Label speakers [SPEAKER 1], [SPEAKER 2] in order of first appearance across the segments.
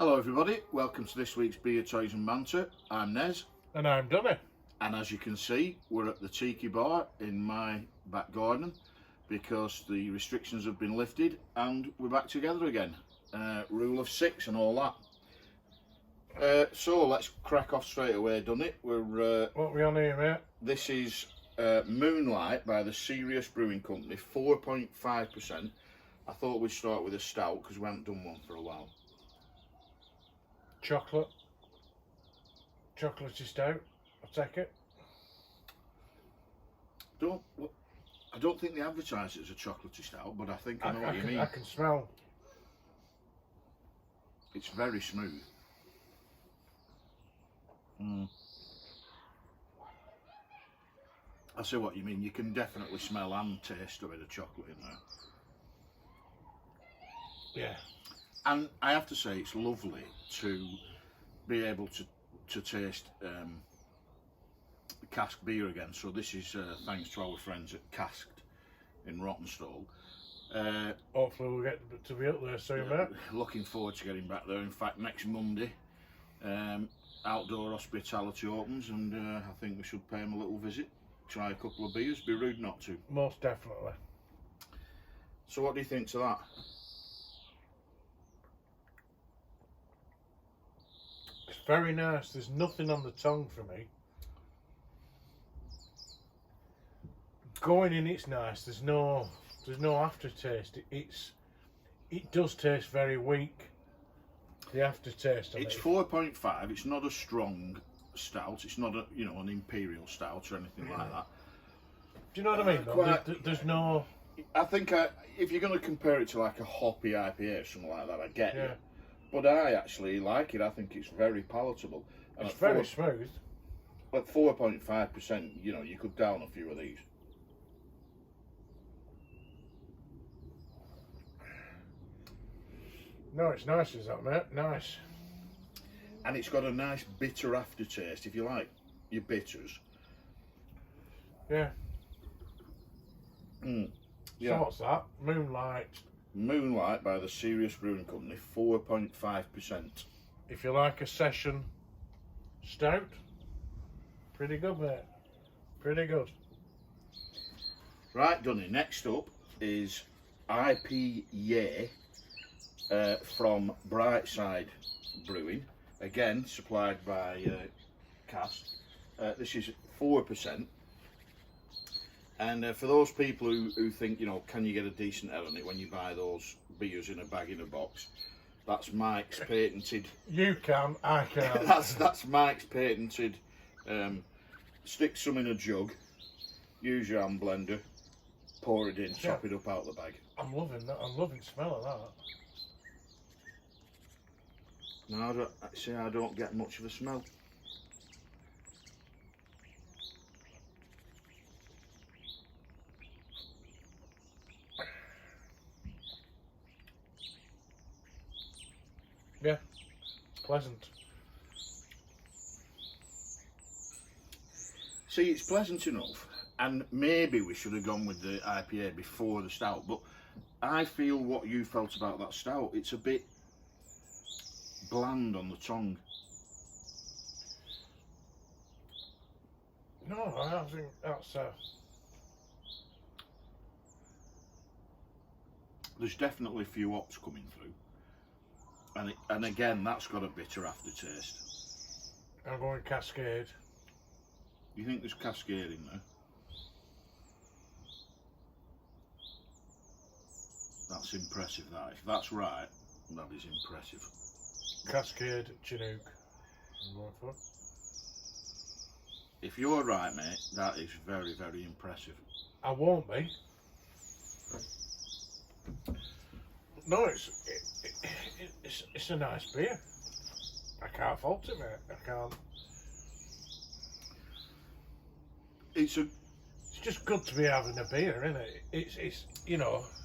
[SPEAKER 1] Hello everybody, welcome to this week's Beer, Toys and Banter. I'm Nez,
[SPEAKER 2] And I'm Donny.
[SPEAKER 1] and as you can see we're at the Tiki Bar in my back garden because the restrictions have been lifted and we're back together again. Rule of 6 and all that. So let's crack off straight away, done it. We're
[SPEAKER 2] What are we on here, mate?
[SPEAKER 1] This is Moonlight by the Serious Brewing Company, 4.5%. I thought we'd start with a stout because we haven't done one for a while.
[SPEAKER 2] Chocolate. Chocolatey stout. I'll take it.
[SPEAKER 1] I don't think they advertise it as a chocolatey stout, but I think I know what you mean.
[SPEAKER 2] I can smell.
[SPEAKER 1] It's very smooth. I see what you mean. You can definitely smell and taste a bit of chocolate in there.
[SPEAKER 2] Yeah.
[SPEAKER 1] And I have to say, it's lovely to be able to taste cask beer again. So this is thanks to our friends at Casked in Rottenstall.
[SPEAKER 2] Hopefully we'll get to be up there soon, mate.
[SPEAKER 1] Looking forward to getting back there. In fact, next Monday, outdoor hospitality opens, and I think we should pay them a little visit. Try a couple of beers. Be rude not to.
[SPEAKER 2] Most definitely.
[SPEAKER 1] So what do you think to that?
[SPEAKER 2] It's very nice. There's nothing on the tongue for me. Going in, it's nice. There's no aftertaste. It does taste very weak. The aftertaste of
[SPEAKER 1] It's
[SPEAKER 2] it.
[SPEAKER 1] 4.5. It's not a strong stout. It's not a an imperial stout or anything like that.
[SPEAKER 2] Do you know what I mean? Though? There's no.
[SPEAKER 1] I think if you're going to compare it to like a hoppy IPA or something like that, I get
[SPEAKER 2] Yeah.
[SPEAKER 1] it. But I actually like it. I think it's very palatable. And
[SPEAKER 2] It's very smooth.
[SPEAKER 1] At 4.5%, you could down a few of these.
[SPEAKER 2] No, it's nice, is that, mate? Nice.
[SPEAKER 1] And it's got a nice bitter aftertaste, if you like your bitters.
[SPEAKER 2] Yeah.
[SPEAKER 1] Yeah.
[SPEAKER 2] So what's that?
[SPEAKER 1] Moonlight by the Serious Brewing Company, 4.5%.
[SPEAKER 2] If you like a session stout, pretty good, mate. Pretty good.
[SPEAKER 1] Right, Dunny, next up is IPA from Brightside Brewing, again supplied by Cast. This is 4%. And for those people who think, can you get a decent ale on it when you buy those beers in a bag in a box? That's Mike's patented.
[SPEAKER 2] You can, I can.
[SPEAKER 1] that's Mike's patented. Stick some in a jug, use your hand blender, pour it in, chop it up out of the bag.
[SPEAKER 2] I'm loving that. I'm loving the smell of that.
[SPEAKER 1] No, I don't get much of a smell.
[SPEAKER 2] Yeah, pleasant.
[SPEAKER 1] See, it's pleasant enough, and maybe we should have gone with the IPA before the stout, but I feel what you felt about that stout. It's a bit bland on the tongue.
[SPEAKER 2] No, I think that's
[SPEAKER 1] There's definitely a few hops coming through, and again, that's got a bitter aftertaste.
[SPEAKER 2] I'm going Cascade.
[SPEAKER 1] You think there's Cascade in there? That's impressive, that. If that's right, that is impressive.
[SPEAKER 2] Cascade Chinook. I'm going for.
[SPEAKER 1] If you're right, mate, that is very, very impressive.
[SPEAKER 2] I won't be. No, it's a nice beer. I can't fault it, mate. I can't.
[SPEAKER 1] It's
[SPEAKER 2] just good to be having a beer, isn't it? It's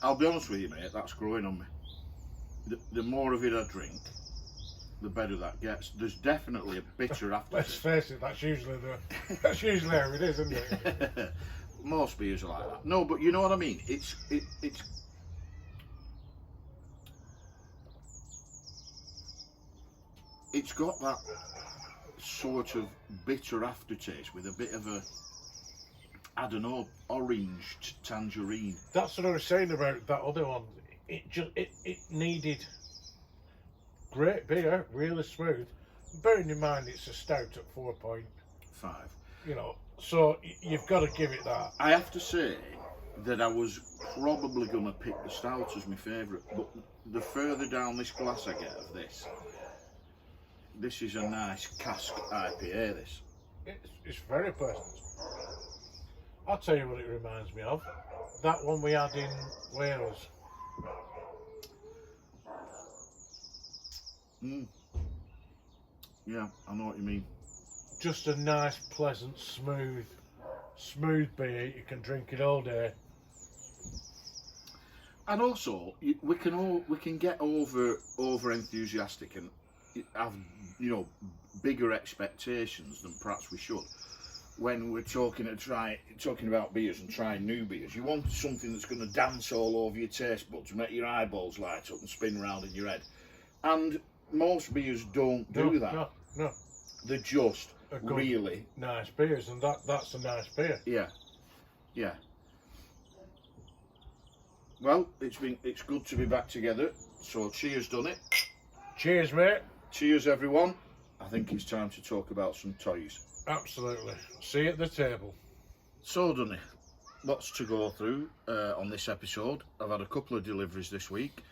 [SPEAKER 1] I'll be honest with you, mate, that's growing on me. The more of it I drink, the better that gets. There's definitely a bitter aftertaste.
[SPEAKER 2] Let's face it, that's usually how it is, isn't it?
[SPEAKER 1] Most beers are like that. No, but you know what I mean. It's it's got that sort of bitter aftertaste with a bit of a, I don't know, orange tangerine.
[SPEAKER 2] That's what I was saying about that other one. It needed great beer, really smooth. Bearing in mind it's a stout at 4.5. You know, so you've got to give it that.
[SPEAKER 1] I have to say that I was probably going to pick the stout as my favourite, but the further down this glass I get of this is a nice cask IPA. This.
[SPEAKER 2] It's very pleasant. I'll tell you what it reminds me of. That one we had in Wales.
[SPEAKER 1] Yeah, I know what you mean.
[SPEAKER 2] Just a nice, pleasant, smooth beer. You can drink it all day.
[SPEAKER 1] And also, we can get over enthusiastic and have, you know, bigger expectations than perhaps we should. When we're talking about beers and trying new beers, you want something that's going to dance all over your taste buds, make your eyeballs light up and spin round in your head. And most beers don't do that.
[SPEAKER 2] No.
[SPEAKER 1] They're just really
[SPEAKER 2] nice beers, and that's a nice beer.
[SPEAKER 1] Yeah. Well, it's good to be back together. So cheers, done it.
[SPEAKER 2] Cheers, mate.
[SPEAKER 1] Cheers, everyone. I think it's time to talk about some toys.
[SPEAKER 2] Absolutely. See you at the table.
[SPEAKER 1] So, Dunny, lots to go through on this episode. I've had a couple of deliveries this week.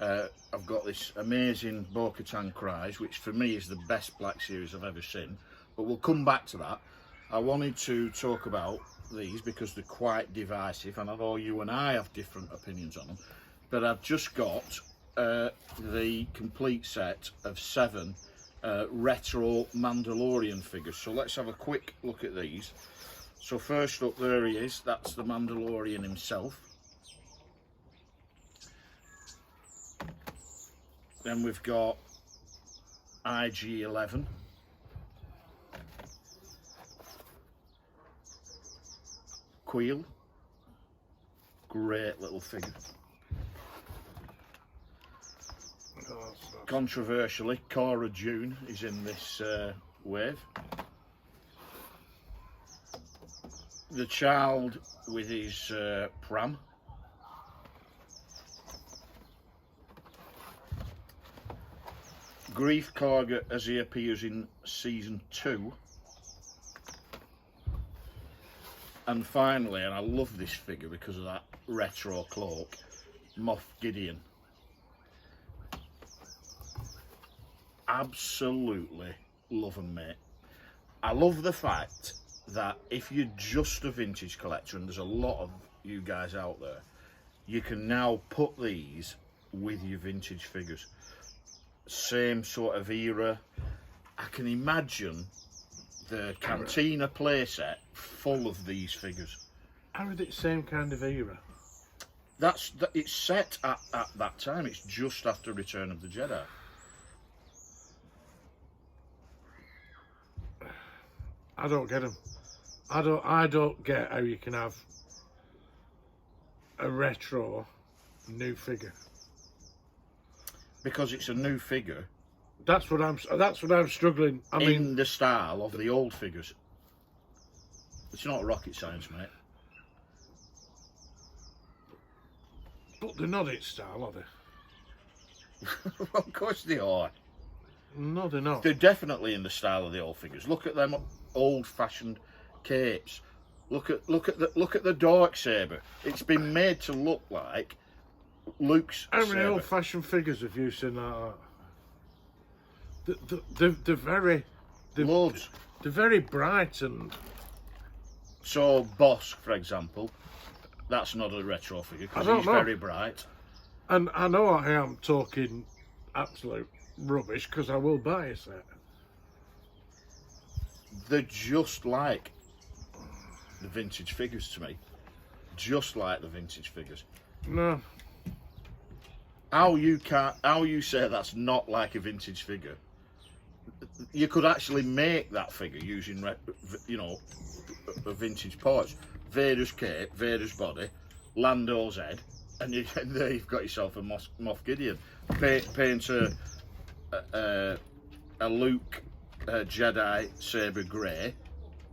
[SPEAKER 1] I've got this amazing Katan Cries, which for me is the best Black Series I've ever seen. But we'll come back to that. I wanted to talk about these because they're quite divisive, and I know you and I have different opinions on them. But I've just got the complete set of 7 retro Mandalorian figures. So let's have a quick look at these. So first up, there he is. That's the Mandalorian himself. Then we've got IG-11. Queel. Great little figure. Controversially, Cara Dune is in this wave. The child with his pram. Grief Karga as he appears in season 2. And finally, and I love this figure because of that retro cloak, Moff Gideon. Absolutely love them, mate. I love the fact that if you're just a vintage collector, and there's a lot of you guys out there, you can now put these with your vintage figures. Same sort of era. I can imagine the Cantina playset full of these figures.
[SPEAKER 2] How is it same kind of era?
[SPEAKER 1] It's set at that time. It's just after Return of the Jedi.
[SPEAKER 2] I don't get them. I don't get how you can have a retro new figure.
[SPEAKER 1] Because it's a new figure.
[SPEAKER 2] That's what I'm struggling. I mean,
[SPEAKER 1] in the style of the old figures. It's not rocket science, mate.
[SPEAKER 2] But they're not its style, are they?
[SPEAKER 1] Of course they are.
[SPEAKER 2] No, they're not.
[SPEAKER 1] They're definitely in the style of the old figures. Look at them old-fashioned capes. Look at the dark saber. It's been made to look like Luke's
[SPEAKER 2] How many
[SPEAKER 1] saber.
[SPEAKER 2] old-fashioned figures have you seen like that? They're very...
[SPEAKER 1] Loads.
[SPEAKER 2] They're very bright and...
[SPEAKER 1] So, Bosk, for example, that's not a retro figure because he's very bright.
[SPEAKER 2] And I know I am talking absolute rubbish because I will buy a set.
[SPEAKER 1] They're just like the vintage figures to me. Just like the vintage figures.
[SPEAKER 2] No.
[SPEAKER 1] How you say that's not like a vintage figure? You could actually make that figure using, you know, a vintage parts. Vader's cape, Vader's body, Lando's head, and there you've got yourself a Moff Gideon. Paint a a Luke Jedi Saber Grey.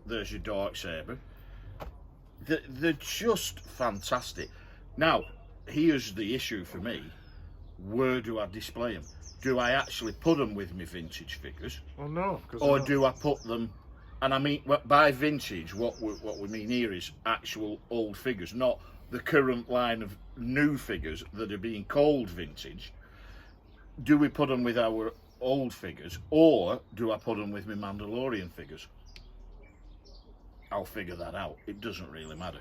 [SPEAKER 1] There's your dark saber. They're just fantastic. Now, here's the issue for me. Where do I display them? Do I actually put them with my vintage figures?
[SPEAKER 2] Well, no.
[SPEAKER 1] Or do I put them... And I mean, by vintage, what we mean here is actual old figures, not the current line of new figures that are being called vintage. Do we put them with our old figures, or do I put them with my Mandalorian figures? I'll figure that out. It doesn't really matter.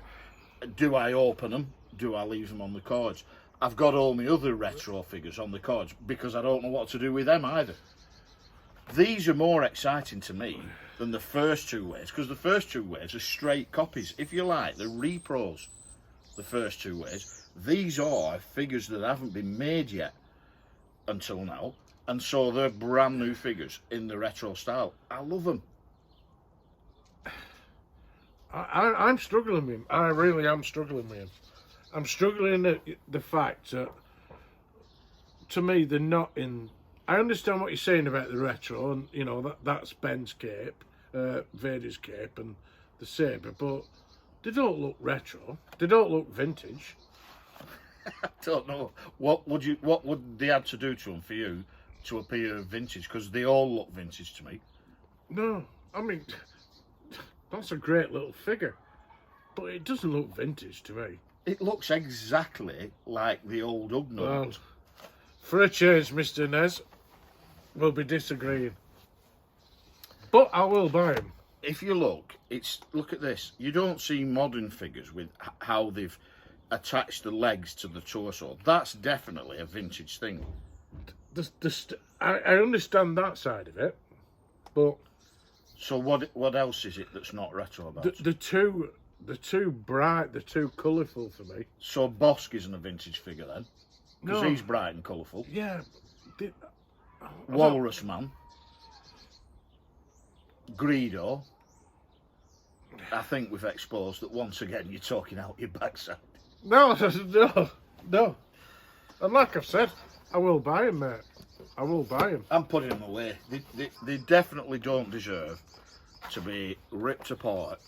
[SPEAKER 1] Do I open them? Do I leave them on the cards? I've got all my other retro figures on the cards because I don't know what to do with them either. These are more exciting to me than the first two waves, because the first two waves are straight copies. If you like, they're repros, the first two waves. These are figures that haven't been made yet until now, and so they're brand new figures in the retro style. I love them.
[SPEAKER 2] I'm struggling with him. I really am struggling with him. I'm struggling at the fact that, to me, they're not in... I understand what you're saying about the retro, and, you know, that's Ben's cape, Vader's cape, and the saber, but they don't look retro. They don't look vintage.
[SPEAKER 1] I don't know. What would they have to do to them for you to appear vintage? Because they all look vintage to me.
[SPEAKER 2] No, I mean, that's a great little figure, but it doesn't look vintage to me.
[SPEAKER 1] It looks exactly like the old Ugnaught.
[SPEAKER 2] Well, for a change, Mr. Nez, we'll be disagreeing. But I will buy him.
[SPEAKER 1] If you look at this. You don't see modern figures with how they've attached the legs to the torso. That's definitely a vintage thing.
[SPEAKER 2] I understand that side of it, but...
[SPEAKER 1] So what else is it that's not retro about it?
[SPEAKER 2] The two bright, the two colourful for me.
[SPEAKER 1] So Bosk isn't a vintage figure then? Because
[SPEAKER 2] No.
[SPEAKER 1] he's bright and colourful.
[SPEAKER 2] Yeah.
[SPEAKER 1] Walrus Man. Greedo. I think we've exposed that once again you're talking out your backside.
[SPEAKER 2] No. And like I've said, I will buy him, mate. I will buy him.
[SPEAKER 1] I'm putting them away. They definitely don't deserve to be ripped apart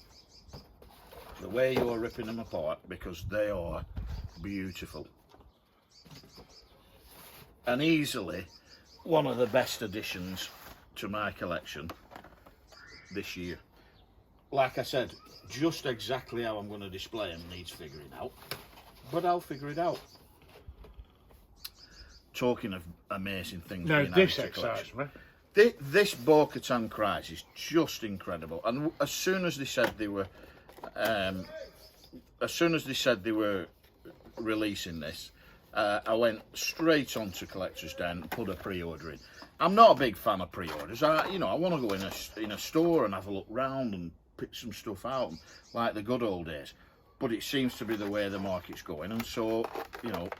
[SPEAKER 1] the way you're ripping them apart, because they are beautiful. And easily one of the best additions to my collection this year. Like I said, just exactly how I'm going to display them needs figuring out, but I'll figure it out. Talking of amazing things.
[SPEAKER 2] No,
[SPEAKER 1] being
[SPEAKER 2] this
[SPEAKER 1] added to
[SPEAKER 2] excites
[SPEAKER 1] collection,
[SPEAKER 2] me.
[SPEAKER 1] This Bo-Katan Cries is just incredible. And as soon as they said they were, releasing this, I went straight on to Collector's Den and put a pre-order in. I'm not a big fan of pre-orders. I want to go in a store and have a look round and pick some stuff out, like the good old days. But it seems to be the way the market's going, and so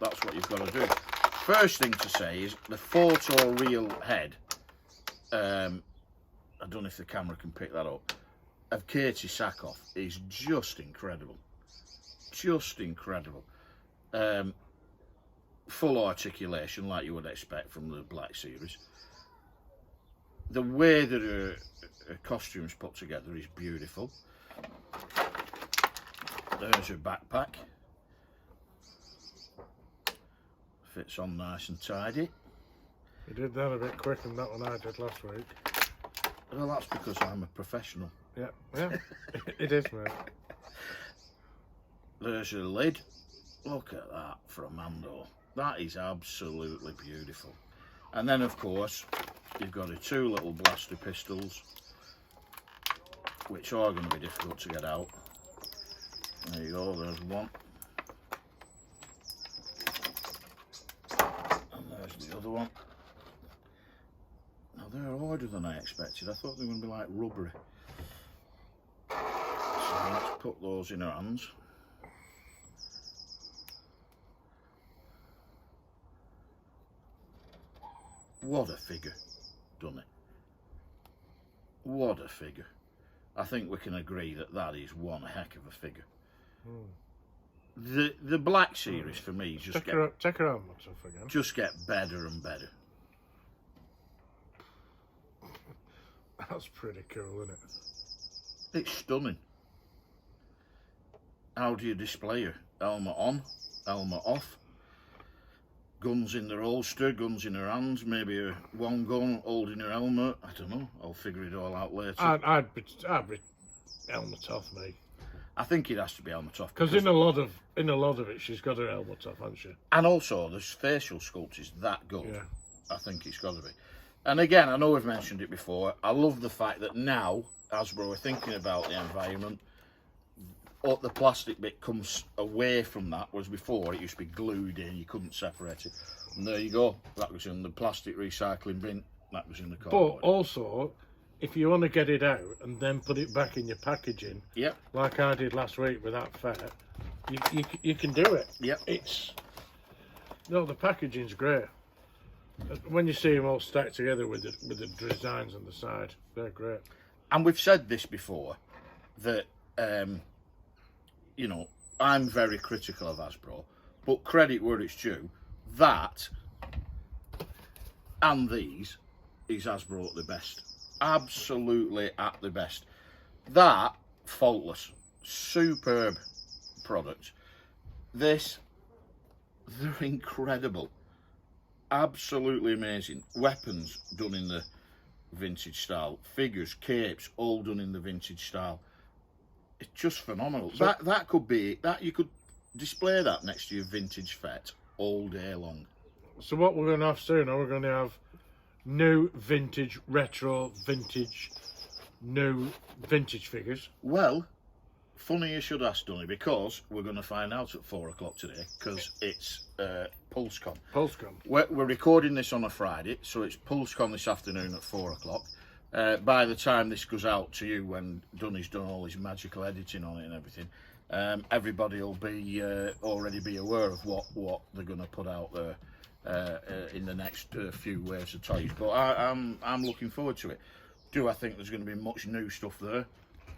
[SPEAKER 1] that's what you've got to do. First thing to say is the photo reel head. I don't know if the camera can pick that up. Of Katie Sackhoff is just incredible. Just incredible. Full articulation, like you would expect from the Black Series. The way that her costume's put together is beautiful. There's her backpack. Fits on nice and tidy.
[SPEAKER 2] You did that a bit quicker than that one I did last week.
[SPEAKER 1] Well, that's because I'm a professional.
[SPEAKER 2] Yeah, it is, mate.
[SPEAKER 1] There's your lid. Look at that for a Mando. That is absolutely beautiful. And then, of course, you've got your two little blaster pistols, which are going to be difficult to get out. There you go, there's one. And there's the other one. Now, they're harder than I expected. I thought they were going to be like rubbery. So let's put those in our hands. What a figure, doesn't it? What a figure. I think we can agree that that is one heck of a figure. The Black Series for me
[SPEAKER 2] Take her arm off again.
[SPEAKER 1] just get better and better.
[SPEAKER 2] That's pretty cool, isn't it?
[SPEAKER 1] It's stunning. How do you display her? Helmet on, helmet off. Guns in their holster, guns in her hands, maybe one gun holding her helmet. I don't know. I'll figure it all out later.
[SPEAKER 2] I'd be helmet off, me.
[SPEAKER 1] I think it has to be helmet off
[SPEAKER 2] Because in a lot of it, she's got her helmet off, hasn't she?
[SPEAKER 1] And also, the facial sculpt is that good.
[SPEAKER 2] Yeah.
[SPEAKER 1] I think it's got to be. And again, I know we've mentioned it before. I love the fact that now Hasbro are thinking about the environment. The plastic bit comes away from that, whereas before it used to be glued in, you couldn't separate it. And there you go, that was in the plastic recycling bin, that was in the cardboard.
[SPEAKER 2] But also, if you want to get it out and then put it back in your packaging,
[SPEAKER 1] yep,
[SPEAKER 2] like I did last week with that fet, you can do it.
[SPEAKER 1] Yep.
[SPEAKER 2] The packaging's great. When you see them all stacked together with the designs on the side, they're great.
[SPEAKER 1] And we've said this before, that you know, I'm very critical of Hasbro, but credit where it's due, that and these is Hasbro at the best. Absolutely at the best. That, faultless, superb product. This, they're incredible. Absolutely amazing. Weapons done in the vintage style. Figures, capes, all done in the vintage style. It's just phenomenal. So, that could be that. You could display that next to your vintage fet all day long.
[SPEAKER 2] So what we're going to have soon, we're going to have new vintage, retro, vintage, new vintage figures.
[SPEAKER 1] Well, funny you should ask, Donny, because we're going to find out at 4 o'clock today, because it's PulseCon.
[SPEAKER 2] PulseCon.
[SPEAKER 1] We're recording this on a Friday, so it's PulseCon this afternoon at 4 o'clock. By the time this goes out to you, when Donny's done all his magical editing on it and everything, everybody will be already be aware of what they're going to put out there in the next few waves of toys. But I'm looking forward to it. Do I think there's going to be much new stuff there?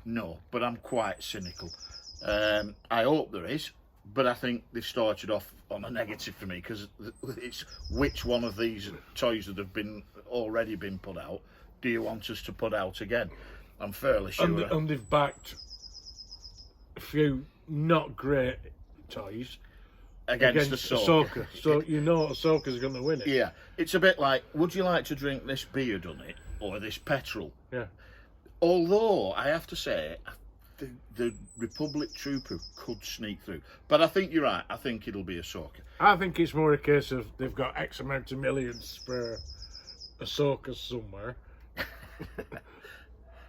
[SPEAKER 1] No, but I'm quite cynical. I hope there is, but I think they've started off on a negative for me, because it's which one of these toys that have already been put out do you want us to put out again? I'm fairly sure.
[SPEAKER 2] And they've backed a few not great toys
[SPEAKER 1] against
[SPEAKER 2] Ahsoka. So you know Ahsoka's going to win it.
[SPEAKER 1] Yeah, it's a bit like, would you like to drink this beer, Donny, or this petrol?
[SPEAKER 2] Yeah.
[SPEAKER 1] Although I have to say, the Republic Trooper could sneak through, but I think you're right. I think it'll be Ahsoka.
[SPEAKER 2] I think it's more a case of they've got X amount of millions for Ahsoka somewhere.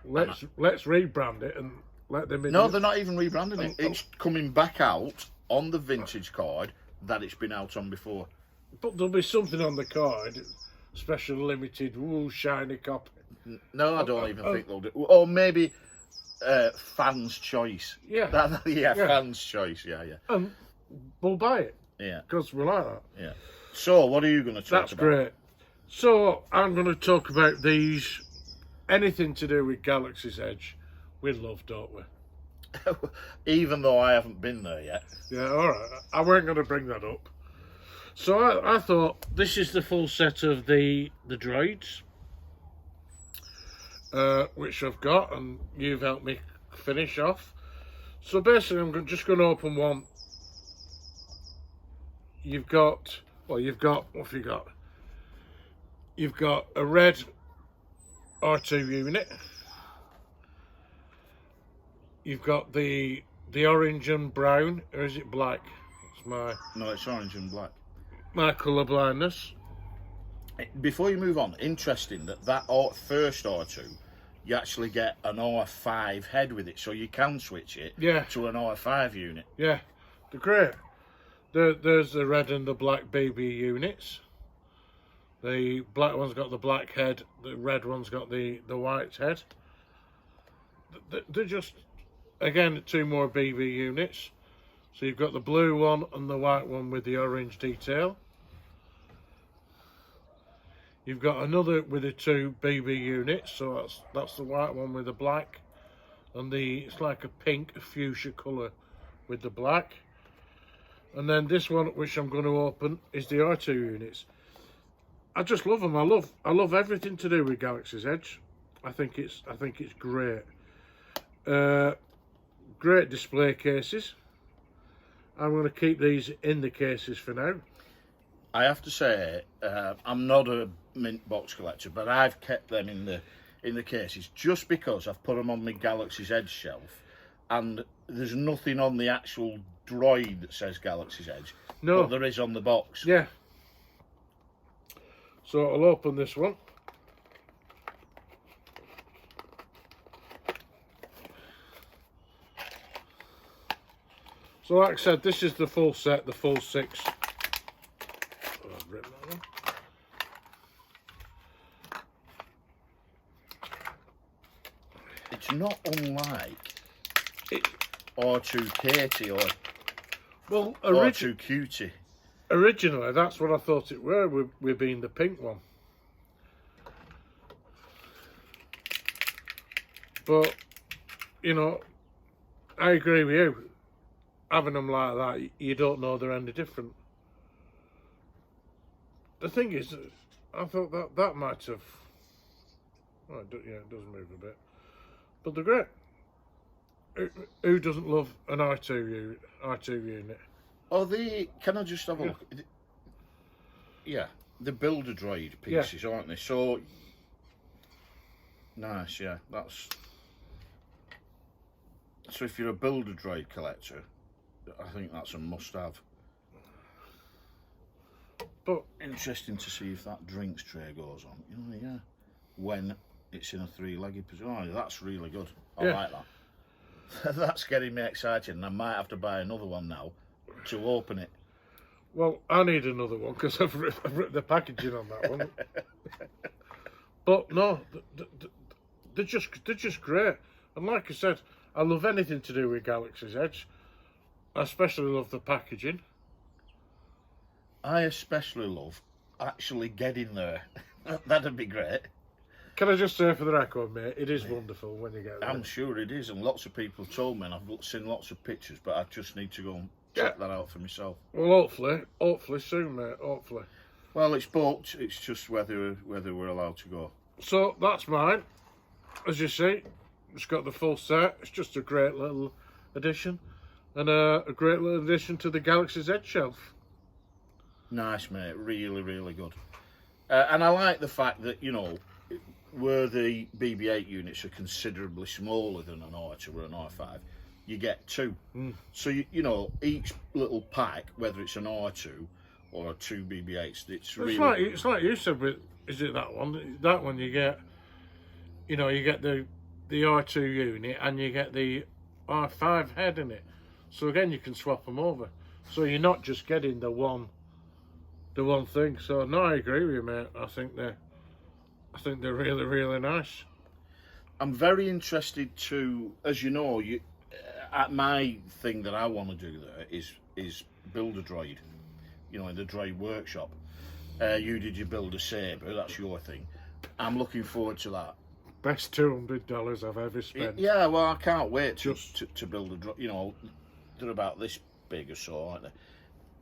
[SPEAKER 2] Let's rebrand it and let them in.
[SPEAKER 1] No, they're not even rebranding it. It's coming back out on the vintage card that it's been out on before.
[SPEAKER 2] But there'll be something on the card, special limited, shiny copy.
[SPEAKER 1] No, I don't even think they'll do. Or maybe fans' choice.
[SPEAKER 2] Yeah.
[SPEAKER 1] Yeah, fans' choice. Yeah.
[SPEAKER 2] And we'll buy it.
[SPEAKER 1] Yeah.
[SPEAKER 2] Because we like that.
[SPEAKER 1] Yeah. So, what are you going to talk about?
[SPEAKER 2] That's great. So, I'm going to talk about these. Anything to do with Galaxy's Edge, we love, don't we?
[SPEAKER 1] Even though I haven't been there yet.
[SPEAKER 2] Yeah, all right. I weren't going to bring that up. So I thought this is the full set of the droids, which I've got, and you've helped me finish off. So basically, I'm just going to open one. You've got, what have you got? You've got a red R2 unit. You've got the orange and brown, or is it black?
[SPEAKER 1] No, it's orange and black.
[SPEAKER 2] My colour blindness.
[SPEAKER 1] Before you move on, interesting that first R2, you actually get an R5 head with it, so you can switch it to an R5 unit.
[SPEAKER 2] Yeah, they're great. There's the red and the black BB units. The black one's got the black head, the red one's got the white head. They're just, again, 2 more BB units. So you've got the blue one and the white one with the orange detail. You've got another with the 2 BB units, so that's the white one with the black, and it's like a pink, a fuchsia colour with the black. And then this one, which I'm going to open, is the R2 units. I just love them. I love everything to do with Galaxy's Edge. I think it's great. Great display cases. I'm going to keep these in the cases for now.
[SPEAKER 1] I have to say, I'm not a mint box collector, but I've kept them in the cases just because I've put them on my Galaxy's Edge shelf, and there's nothing on the actual droid that says Galaxy's Edge.
[SPEAKER 2] No,
[SPEAKER 1] but there is on the box.
[SPEAKER 2] Yeah. So I'll open this one. So like I said, this is the full set, the full 6. Oh, I've written that one.
[SPEAKER 1] It's not unlike R2 Katie or R2 Cutie.
[SPEAKER 2] Originally, that's what I thought it were, with being the pink one. But, you know, I agree with you. Having them like that, you don't know they're any different. The thing is, I thought that might have... Oh, it does move a bit. But they're great. Who doesn't love an R2 unit?
[SPEAKER 1] Oh, can I just have a look? Yeah, the Builder Droid pieces, aren't they? So, nice, yeah, that's... So if you're a Builder Droid collector, I think that's a must-have.
[SPEAKER 2] But
[SPEAKER 1] interesting to see if that drinks tray goes on. You know, yeah, when it's in a 3-legged position. Oh, that's really good. I like that. That's getting me excited, and I might have to buy another one now to open it.
[SPEAKER 2] Well, I need another one because I've ripped the packaging on that one. But no, they're just great. And like I said, I love anything to do with Galaxy's Edge. I especially love the packaging.
[SPEAKER 1] I especially love actually getting there. That'd be great.
[SPEAKER 2] Can I just say for the record, mate, it is wonderful when you get there.
[SPEAKER 1] I'm sure it is, and lots of people told me, and I've seen lots of pictures, but I just need to go and check that out for myself.
[SPEAKER 2] Well, hopefully soon, mate, hopefully.
[SPEAKER 1] Well, it's booked, it's just whether we're allowed to go.
[SPEAKER 2] So, that's mine. As you see, it's got the full set. It's just a great little addition. And a great little addition to the Galaxy's Edge shelf.
[SPEAKER 1] Nice, mate. Really, really good. And I like the fact that, you know, where the BB-8 units are considerably smaller than an R2 or an R5, you get 2. So, you know, each little pack, whether it's an R2 or 2 BB-8s, it's really...
[SPEAKER 2] It's like you said, with, is it that one? That one you get, you know, you get the R2 unit and you get the R5 head in it. So again, you can swap them over. So you're not just getting the one thing. So no, I agree with you, mate. I think they're really, really nice.
[SPEAKER 1] I'm very interested to, as you know, my thing that I want to do there is build a droid. You know, in the droid workshop. You did your build a saber. That's your thing. I'm looking forward to that.
[SPEAKER 2] Best $200 I've ever spent.
[SPEAKER 1] Yeah, well, I can't wait to build a droid. You know, they're about this big or so, aren't they?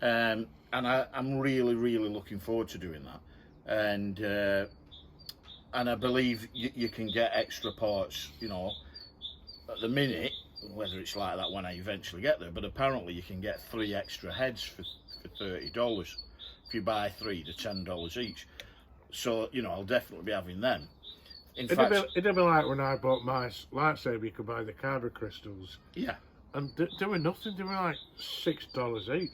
[SPEAKER 1] And I'm really, really looking forward to doing that. And I believe you can get extra parts, you know, at the minute, whether it's like that when I eventually get there, but apparently you can get 3 extra heads for $30. If you buy 3, they're $10 each. So, you know, I'll definitely be having them.
[SPEAKER 2] It'd be like when I bought my lightsaber, you could buy the kyber crystals.
[SPEAKER 1] Yeah.
[SPEAKER 2] And they were nothing, they were like $6 each.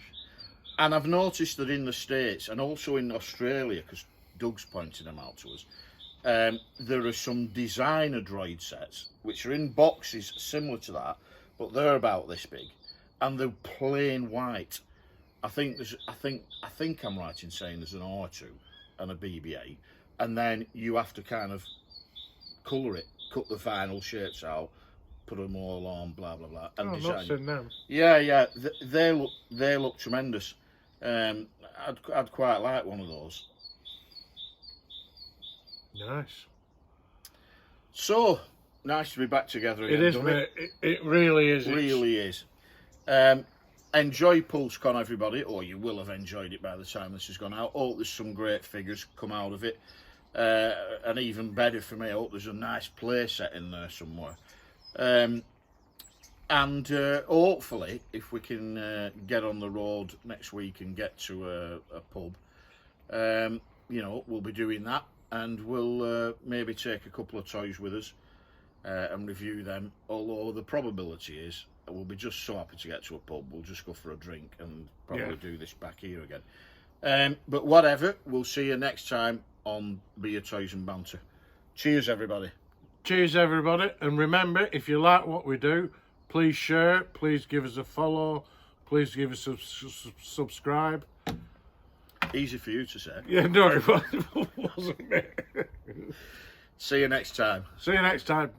[SPEAKER 1] And I've noticed that in the States, and also in Australia, because Doug's pointed them out to us, there are some designer droid sets, which are in boxes similar to that, but they're about this big, and they're plain white. I think I'm right in saying there's an R2 and a BB-8, and then you have to kind of colour it, cut the final shapes out, put them all on, blah blah blah, and design.
[SPEAKER 2] Not seen them.
[SPEAKER 1] Yeah, they look tremendous. I'd quite like one of those.
[SPEAKER 2] Nice.
[SPEAKER 1] So nice to be back together again.
[SPEAKER 2] It is, mate. It really is.
[SPEAKER 1] It really is. Enjoy PulseCon, everybody, or you will have enjoyed it by the time this has gone out. Hope there's some great figures come out of it. and even better for me, I hope there's a nice play set in there somewhere. And hopefully, if we can get on the road next week and get to a pub, you know, we'll be doing that, and we'll maybe take a couple of toys with us and review them. Although the probability is we'll be just so happy to get to a pub, we'll just go for a drink and probably do this back here again. But whatever, we'll see you next time on Beer, Toys and Banter. Cheers, everybody.
[SPEAKER 2] Cheers, everybody. And remember, if you like what we do, please share, please give us a follow, please give us a subscribe.
[SPEAKER 1] Easy for you to say.
[SPEAKER 2] Yeah, no, it wasn't me.
[SPEAKER 1] See you next time.
[SPEAKER 2] See you next time.